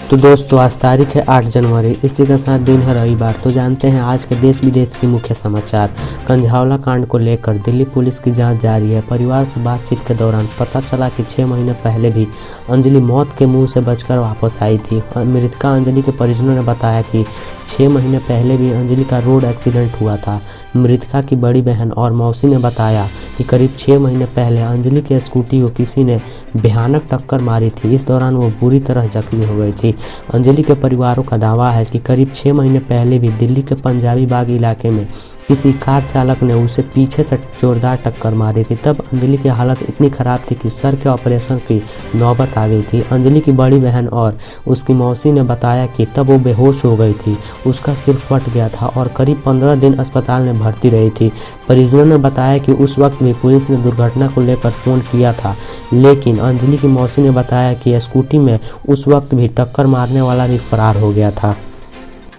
तो दोस्तों आज तारीख है 8 जनवरी, इसी के साथ दिन है रविवार। तो जानते हैं आज के देश विदेश के मुख्य समाचार। कंझावला कांड को लेकर दिल्ली पुलिस की जांच जारी है। परिवार से बातचीत के दौरान पता चला कि 6 महीने पहले भी अंजलि मौत के मुंह से बचकर वापस आई थी। मृतका अंजलि के परिजनों ने बताया कि 6 महीने पहले भी अंजलि का रोड एक्सीडेंट हुआ था। मृतका की बड़ी बहन और मौसी ने बताया कि करीब 6 महीने पहले अंजलि की स्कूटी को किसी ने भयानक टक्कर मारी थी। इस दौरान वो बुरी तरह जख्मी हो गई थी। अंजलि के परिवारों का दावा है कि करीब 6 महीने पहले भी दिल्ली के पंजाबी बाग इलाके में किसी कार चालक ने उसे पीछे से जोरदार टक्कर मारी थी। तब अंजलि की हालत इतनी खराब थी कि सर के ऑपरेशन की नौबत आ गई थी। अंजलि की बड़ी बहन और उसकी मौसी ने बताया कि तब वो बेहोश हो गई थी, उसका सिर फट गया था और करीब 15 दिन अस्पताल में भर्ती रही थी। परिजनों ने बताया कि उस वक्त भी पुलिस ने दुर्घटना को लेकर फ़ोन किया था, लेकिन अंजलि की मौसी ने बताया कि स्कूटी में उस वक्त भी टक्कर मारने वाला भी फरार हो गया था।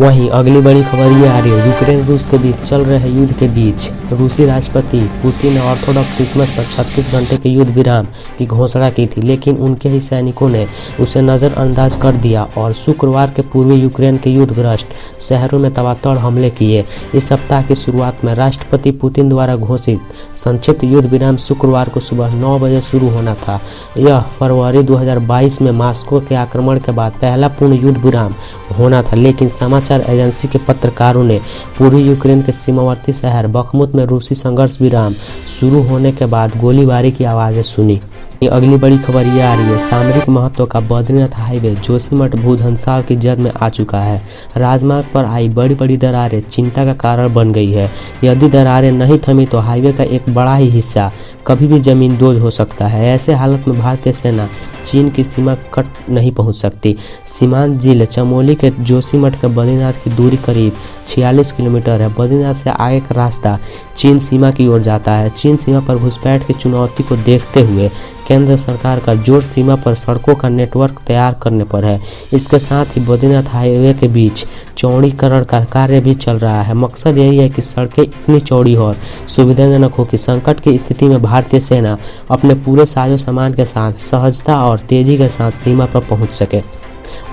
वहीं अगली बड़ी खबर ये आ रही है, यूक्रेन रूस के बीच चल रहे युद्ध के बीच रूसी राष्ट्रपति पुतिन ने ऑर्थोडॉक्स क्रिसमस पर 36 घंटे के युद्ध विराम की घोषणा की थी, लेकिन उनके ही सैनिकों ने उसे नज़रअंदाज कर दिया और शुक्रवार के पूर्वी यूक्रेन के युद्धग्रस्त शहरों में तबातड़ हमले किए। इस सप्ताह की शुरुआत में राष्ट्रपति पुतिन द्वारा घोषित संक्षिप्त युद्ध विराम शुक्रवार को सुबह 9 बजे शुरू होना था। यह फरवरी 2022 में मॉस्को के आक्रमण के बाद पहला पूर्ण युद्ध विराम होना था, लेकिन समाचार एजेंसी के पत्रकारों ने पूर्वी यूक्रेन के सीमावर्ती शहर बखमुत में रूसी संघर्ष विराम शुरू होने के बाद गोलीबारी की आवाज़ें सुनी। अगली बड़ी खबर ये आ रही है, सामरिक महत्व का बद्रीनाथ हाईवे जोशीमठ भूधंसाव की जद में आ चुका है। राजमार्ग पर आई बड़ी बड़ी दरारें चिंता का कारण बन गई है। यदि दरारें नहीं थमी तो हाईवे का एक बड़ा ही हिस्सा कभी भी जमींदोज हो सकता है। ऐसे हालत में भारतीय सेना चीन की सीमा कट नहीं पहुंच सकती। सीमांत जिले चमोली के जोशीमठ के बद्रीनाथ की दूरी करीब 46 किलोमीटर है। बद्रीनाथ से आगे का रास्ता चीन सीमा की ओर जाता है। चीन सीमा पर घुसपैठ की चुनौती को देखते हुए केंद्र सरकार का जोर सीमा पर सड़कों का नेटवर्क तैयार करने पर है। इसके साथ ही बद्रीनाथ हाईवे के बीच चौड़ीकरण का कार्य भी चल रहा है। मकसद यही है कि सड़कें इतनी चौड़ी और सुविधाजनक हो कि संकट की स्थिति में भारतीय सेना अपने पूरे साजो सामान के साथ सहजता और तेजी के साथ सीमा पर पहुंच सके।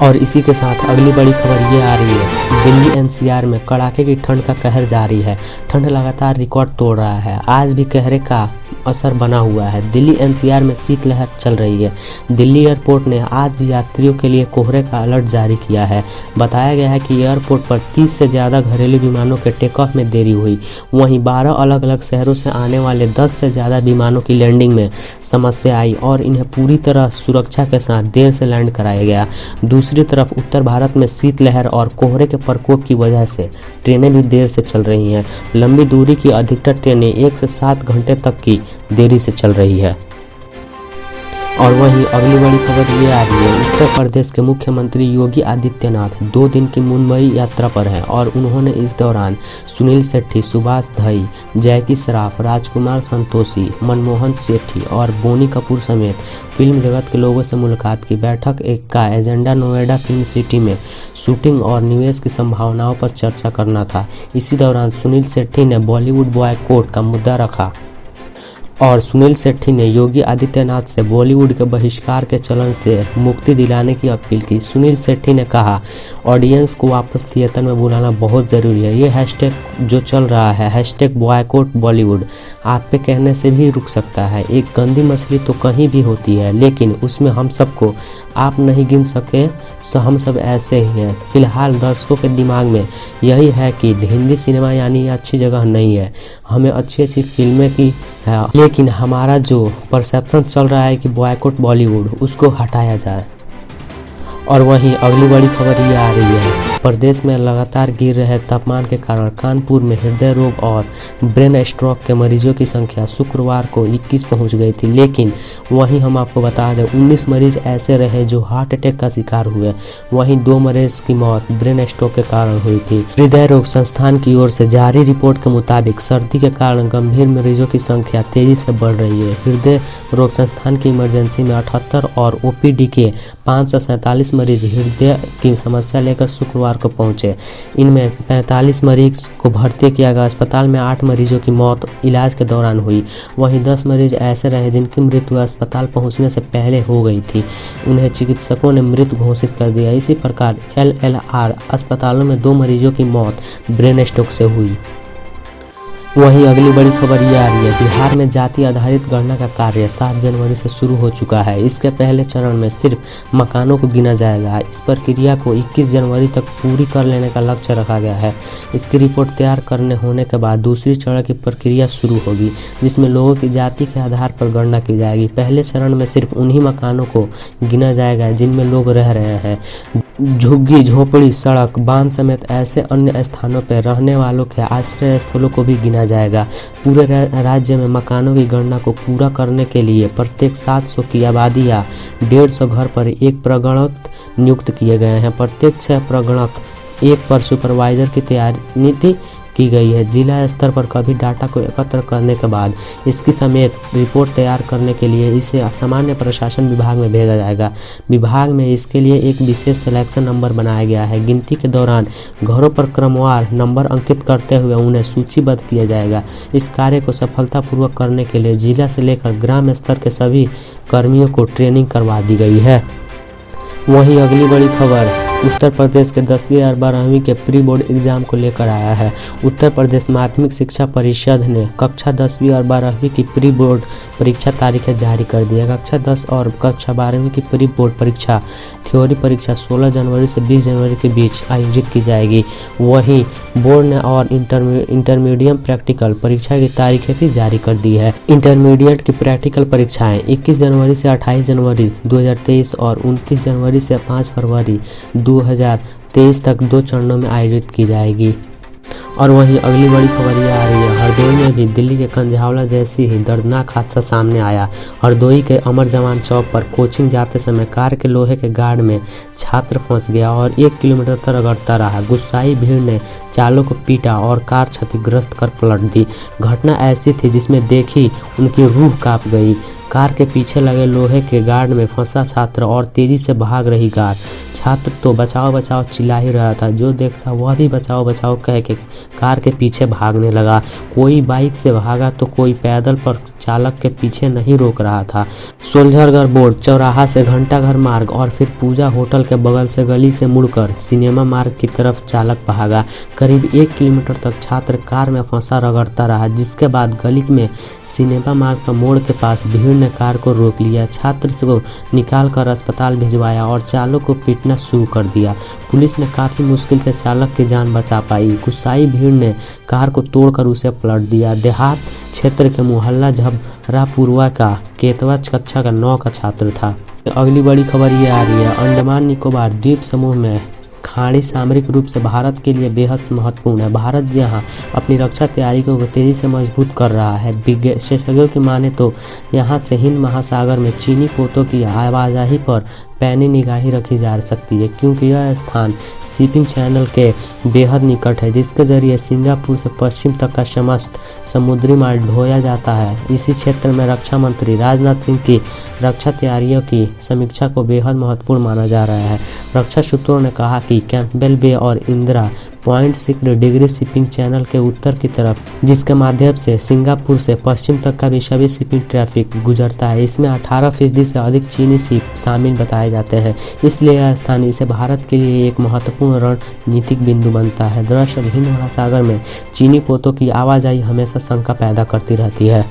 और इसी के साथ अगली बड़ी खबर ये आ रही है, दिल्ली एनसीआर में कड़ाके की ठंड का कहर जारी है। ठंड लगातार रिकॉर्ड तोड़ रहा है। आज भी कहरे का असर बना हुआ है। दिल्ली एनसीआर में शीतलहर चल रही है। दिल्ली एयरपोर्ट ने आज भी यात्रियों के लिए कोहरे का अलर्ट जारी किया है। बताया गया है कि एयरपोर्ट पर 30 से ज़्यादा घरेलू विमानों के टेक ऑफ में देरी हुई। वहीं 12 अलग अलग शहरों से आने वाले 10 से ज़्यादा विमानों की लैंडिंग में समस्या आई और इन्हें पूरी तरह सुरक्षा के साथ देर से लैंड कराया गया। दूसरी तरफ उत्तर भारत में शीतलहर और कोहरे के प्रकोप की वजह से ट्रेनें भी देर से चल रही हैं। लंबी दूरी की अधिकतर ट्रेनें 1 से 7 घंटे तक की देरी से चल रही है। और वहीं अगली बड़ी खबर ये आ रही है, उत्तर प्रदेश के मुख्यमंत्री योगी आदित्यनाथ 2 दिन की मुंबई यात्रा पर हैं और उन्होंने इस दौरान सुनील शेट्टी, सुभाष घई, जैकी श्रॉफ, राजकुमार संतोषी, मनमोहन सेठी और बोनी कपूर समेत फिल्म जगत के लोगों से मुलाकात की। बैठक एक का एजेंडा नोएडा फिल्म सिटी में शूटिंग और निवेश की संभावनाओं पर चर्चा करना था। इसी दौरान सुनील शेट्टी ने बॉलीवुड बॉयकॉट का मुद्दा रखा और सुनील शेट्टी ने योगी आदित्यनाथ से बॉलीवुड के बहिष्कार के चलन से मुक्ति दिलाने की अपील की। सुनील शेट्टी ने कहा, ऑडियंस को वापस थिएटर में बुलाना बहुत ज़रूरी है। ये हैशटैग जो चल रहा है, हैशटैग बॉयकॉट बॉलीवुड, आप पे कहने से भी रुक सकता है। एक गंदी मछली तो कहीं भी होती है, लेकिन उसमें हम सबको आप नहीं गिन सके तो हम सब ऐसे ही हैं। फिलहाल दर्शकों के दिमाग में यही है कि हिंदी सिनेमा यानी अच्छी जगह नहीं है। हमें अच्छी अच्छी फिल्में की है, लेकिन हमारा जो परसेप्शन चल रहा है कि बॉयकॉट बॉलीवुड, उसको हटाया जाए। और वहीं अगली बड़ी खबर ये आ रही है, प्रदेश में लगातार गिर रहे तापमान के कारण कानपुर में हृदय रोग और ब्रेन स्ट्रोक के मरीजों की संख्या शुक्रवार को 21 पहुंच गई थी। लेकिन वहीं हम आपको बता दें 19 मरीज ऐसे रहे जो हार्ट अटैक का शिकार हुए। वहीं 2 मरीज की मौत ब्रेन स्ट्रोक के कारण हुई थी। हृदय रोग संस्थान की ओर से जारी रिपोर्ट के मुताबिक सर्दी के कारण गंभीर मरीजों की संख्या तेजी से बढ़ रही है। हृदय रोग संस्थान की इमरजेंसी में 78 और ओपीडी के 547 मरीज हृदय की समस्या लेकर शुक्रवार बुधवार को पहुंचे। इनमें 45 मरीज को भर्ती किया गया। अस्पताल में 8 मरीजों की मौत इलाज के दौरान हुई। वहीं 10 मरीज ऐसे रहे जिनकी मृत्यु अस्पताल पहुंचने से पहले हो गई थी। उन्हें चिकित्सकों ने मृत घोषित कर दिया। इसी प्रकार LLR अस्पतालों में 2 मरीजों की मौत ब्रेन स्ट्रोक से हुई। वहीं अगली बड़ी खबर ये आ रही है, बिहार में जाति आधारित गणना का कार्य 7 जनवरी से शुरू हो चुका है। इसके पहले चरण में सिर्फ मकानों को गिना जाएगा। इस प्रक्रिया को 21 जनवरी तक पूरी कर लेने का लक्ष्य रखा गया है। इसकी रिपोर्ट तैयार करने होने के बाद दूसरी चरण की प्रक्रिया शुरू होगी, जिसमें लोगों की जाति के आधार पर गणना की जाएगी। पहले चरण में सिर्फ उन्हीं मकानों को गिना जाएगा जिनमें लोग रह रहे हैं। झुग्गी झोपड़ी सड़क बांध समेत ऐसे अन्य स्थानों पर रहने वालों के आश्रय स्थलों को भी गिना जाएगा। पूरे राज्य में मकानों की गणना को पूरा करने के लिए प्रत्येक 700 की आबादी या 150 घर पर एक प्रगणक नियुक्त किए गए हैं। प्रत्येक 6 प्रगणक 1 पर सुपरवाइजर की तैयारी नीति की गई है। जिला स्तर पर कभी डाटा को एकत्र करने के बाद इसकी समेत रिपोर्ट तैयार करने के लिए इसे सामान्य प्रशासन विभाग में भेजा जाएगा। विभाग में इसके लिए एक विशेष सिलेक्शन नंबर बनाया गया है। गिनती के दौरान घरों पर क्रमवार नंबर अंकित करते हुए उन्हें सूचीबद्ध किया जाएगा। इस कार्य को सफलतापूर्वक करने के लिए जिला से लेकर ग्राम स्तर के सभी कर्मियों को ट्रेनिंग करवा दी गई है। वहीं अगली बड़ी खबर उत्तर प्रदेश के 10वीं और 12वीं के प्री बोर्ड एग्जाम को लेकर आया है। उत्तर प्रदेश माध्यमिक शिक्षा परिषद ने कक्षा 10वीं और 12वीं की प्री बोर्ड परीक्षा तारीखें जारी कर दी है। कक्षा 10 और कक्षा 12वीं की प्री बोर्ड परीक्षा थ्योरी परीक्षा 16 जनवरी से 20 जनवरी के बीच आयोजित की जाएगी। वहीं बोर्ड ने और इंटरमीडिएट प्रैक्टिकल परीक्षा की तारीखें भी जारी कर दी है। इंटरमीडिएट की प्रैक्टिकल परीक्षाएं 21 जनवरी से 28 जनवरी 2023 और 29 जनवरी से 5 फरवरी 2023 तक 2 चरणों में आयोजित की जाएगी। और वहीं अगली बड़ी खबर ये आ रही है, हरदोई में भी दिल्ली के कंझावला जैसी ही दर्दनाक हादसा सामने आया। हरदोई के अमर जवान चौक पर कोचिंग जाते समय कार के लोहे के गार्ड में छात्र फंस गया और 1 किलोमीटर तक रगड़ता रहा। गुस्साई भीड़ ने चालक को पीटा और कार क्षतिग्रस्त कर पलट दी। घटना ऐसी थी जिसमें देखी उनकी रूह कांप गई। कार के पीछे लगे लोहे के गार्ड में फंसा छात्र और तेजी से भाग रही कार। छात्र तो बचाओ बचाओ चिल्ला ही रहा था। जो देखता वह भी बचाओ बचाओ कह के कार के पीछे भागने लगा। कोई बाइक से भागा तो कोई पैदल, पर चालक के पीछे नहीं रोक रहा था। सोल्जरगढ़ बोर्ड चौराहा से घंटाघर मार्ग और फिर पूजा होटल के बगल से गली से मुड़कर सिनेमा मार्ग की तरफ चालक भागा। करीब 1 किलोमीटर तक छात्र कार में फंसा रगड़ता रहा, जिसके बाद गली में सिनेमा मार्ग पर मोड़ के पास भीड़ ने कार को रोक लिया। छात्र को निकाल कर अस्पताल भिजवाया और चालक को पीटना शुरू कर दिया। पुलिस ने काफी मुश्किल से चालक की जान बचा पाई। गुस्साई भीड़ ने कार को तोड़कर उसे पलट दिया। देहात क्षेत्र के मोहल्ला झबरापुरवा का केतवा कक्षा का 9 का छात्र था। अगली बड़ी खबर ये आ रही है, अंडमान निकोबार द्वीप समूह में खाड़ी सामरिक रूप से भारत के लिए बेहद महत्वपूर्ण है। भारत यहां अपनी रक्षा तैयारी को तेजी से मजबूत कर रहा है। विशेषज्ञों की माने तो यहां से हिंद महासागर में चीनी पोतों की आवाजाही पर पैनी निगाही रखी जा सकती है, क्योंकि यह स्थान शिपिंग चैनल के बेहद निकट है, जिसके जरिए सिंगापुर से पश्चिम तक का समस्त समुद्री माल ढोया जाता है। इसी क्षेत्र में रक्षा मंत्री राजनाथ सिंह की रक्षा तैयारियों की समीक्षा को बेहद महत्वपूर्ण माना जा रहा है। रक्षा सूत्रों ने कहा कि कैंपबेल बे और Indira point 6 degree shipping channel के उत्तर की तरफ, जिसके माध्यम से सिंगापुर से पश्चिम तक का भी सभी शिपिंग ट्रैफिक गुजरता है, इसमें 18% से अधिक चीनी शिप शामिल बताए जाते हैं। इसलिए यह स्थान इसे भारत के लिए एक महत्वपूर्ण रणनीतिक बिंदु बनता है। दरअसल हिंद महासागर में चीनी पोतों की आवाजाही हमेशा शंका पैदा करती रहती है।